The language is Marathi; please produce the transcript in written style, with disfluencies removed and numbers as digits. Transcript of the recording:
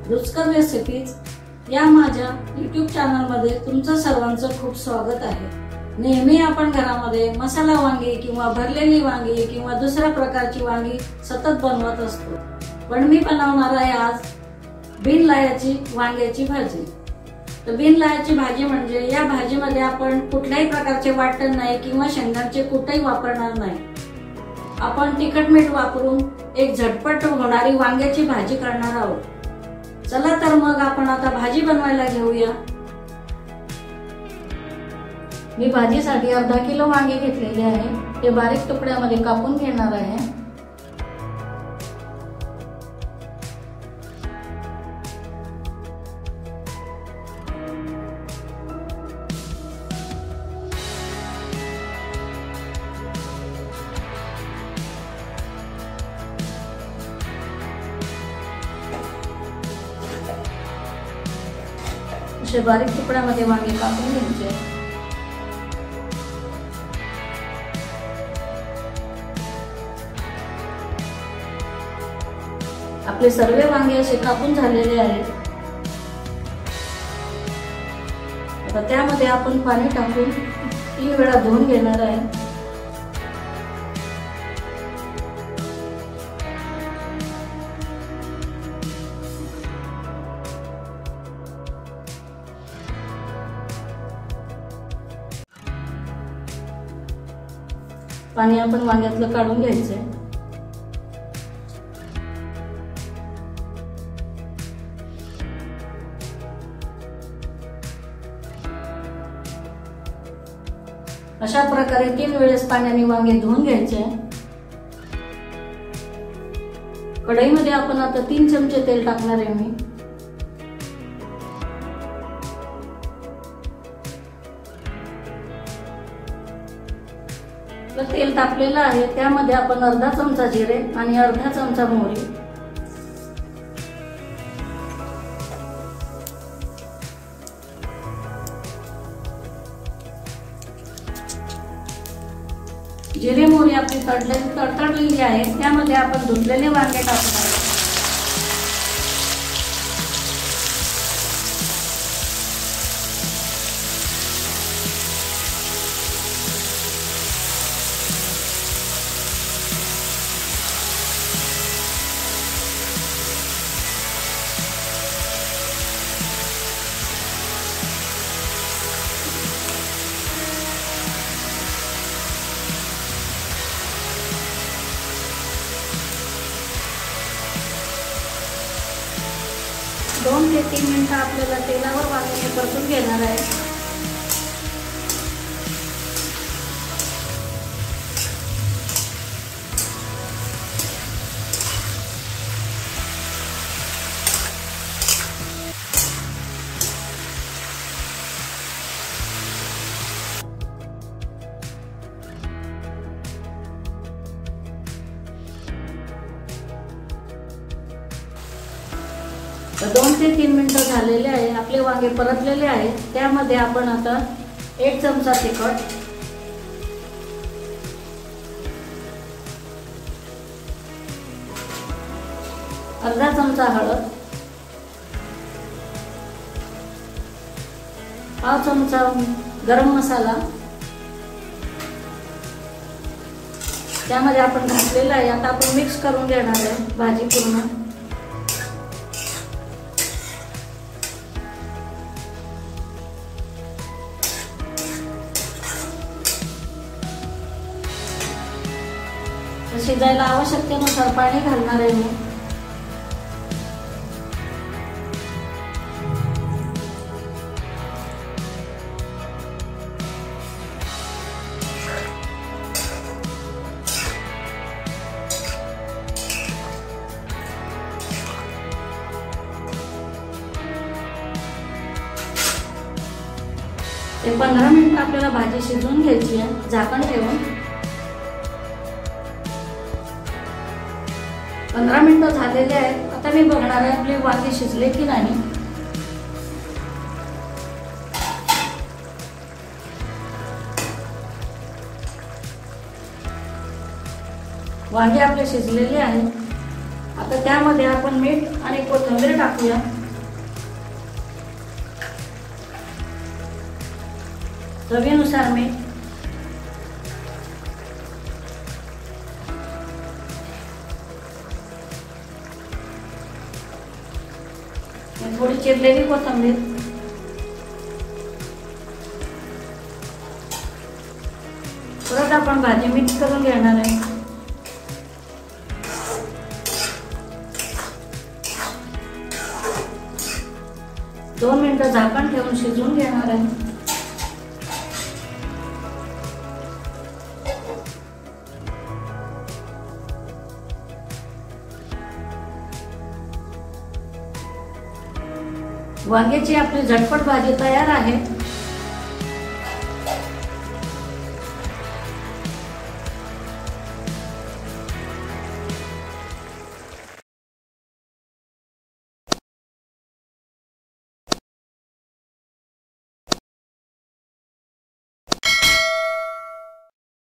रुचकर रेसिपीज या माझ्या YouTube चॅनलमध्ये तुमचं सर्वांचं खूप स्वागत आहे। नेहमी आपण घरामध्ये मसाला वांगी किंवा भरलेली वांगी किंवा दुसऱ्या प्रकारची वांगी सतत बनवत असतो, पण मी बनवणार आहे आज बिनलायाची वांग्याची भाजी। तर बिनलायाची भाजी म्हणजे या भाजीमध्ये आपण कुठल्याही प्रकारचे वाटण नाही किंवा शेंगदाण्याचे कूटही वापरणार नाही। आपण तिखट मीठ वापरून एक झटपट होणारी वांग्याची भाजी करणार आहोत। चला तर मग आपण आता भाजी बनवायला घेऊया। मी भाजीसाठी अर्धा किलो वांगे घेतलेले आहे, ते बारीक तुकड्यामध्ये कापून घेणार आहे। असे बारीक तुकड्यामध्ये वांगे कापून घ्यायचे। आपले सर्व वांगे असे कापून झालेले आहेत। आता त्यामध्ये आपण पाणी टाकून 3 वेळा धुवून घेणार आहे। पाणी आपण वांग्यातलं काढून घ्यायचंय। अशा प्रकारे 3 वेळेस पाण्याने वांगे धुवून घ्यायचे। कढईमध्ये आपण आता 3 चमचे तेल टाकणार आहे मी। तेल तापलेलं आहे, त्यामध्ये आपण अर्धा चमचा जिरे आणि अर्धा चमचा मोहरी, जिरे मोहरी आपली तडतडलेली आहे, त्यामध्ये आपण धुतलेले वांगे टाकणार आहोत। दोन ते 3 मिनिटं आपल्याला तेलावर वांगे परतून घेणार आहे। तर 2 ते 3 मिनिटं झालेले आहे, आपले वांगे परतलेले आहेत। त्यामध्ये आपण आता 1 चमचा तिखट, अर्धा चमचा हळद, 1/2 चमचा गरम मसाला त्यामध्ये आपण घातलेला आहे। आता आपण मिक्स करून घेणार आहे भाजी पूर्ण। शिजायला आवश्यकतेनुसार पाणी घालणार आहे मी। ते 15 मिनिट आपल्याला भाजी शिजवून घ्यायची आहे झाकण ठेवून। 15 मिनिटं झालेले आहेत। आता मी बघणार आहे आपले वांगे शिजले की नाही। वांगे आपले शिजलेले आहेत। आता त्यामध्ये आपण मीठ आणि कोथिंबीर टाकूया। चवीनुसार मीठ, थोडी चिरलेली कोथिंबीर, परत आपण भाजी मिक्स करून घेणार आहे. दोन मिनिटं झाकण ठेवून शिजवून घेणार आहे. वांग्याची आपली झटपट भाजी तयार आहे.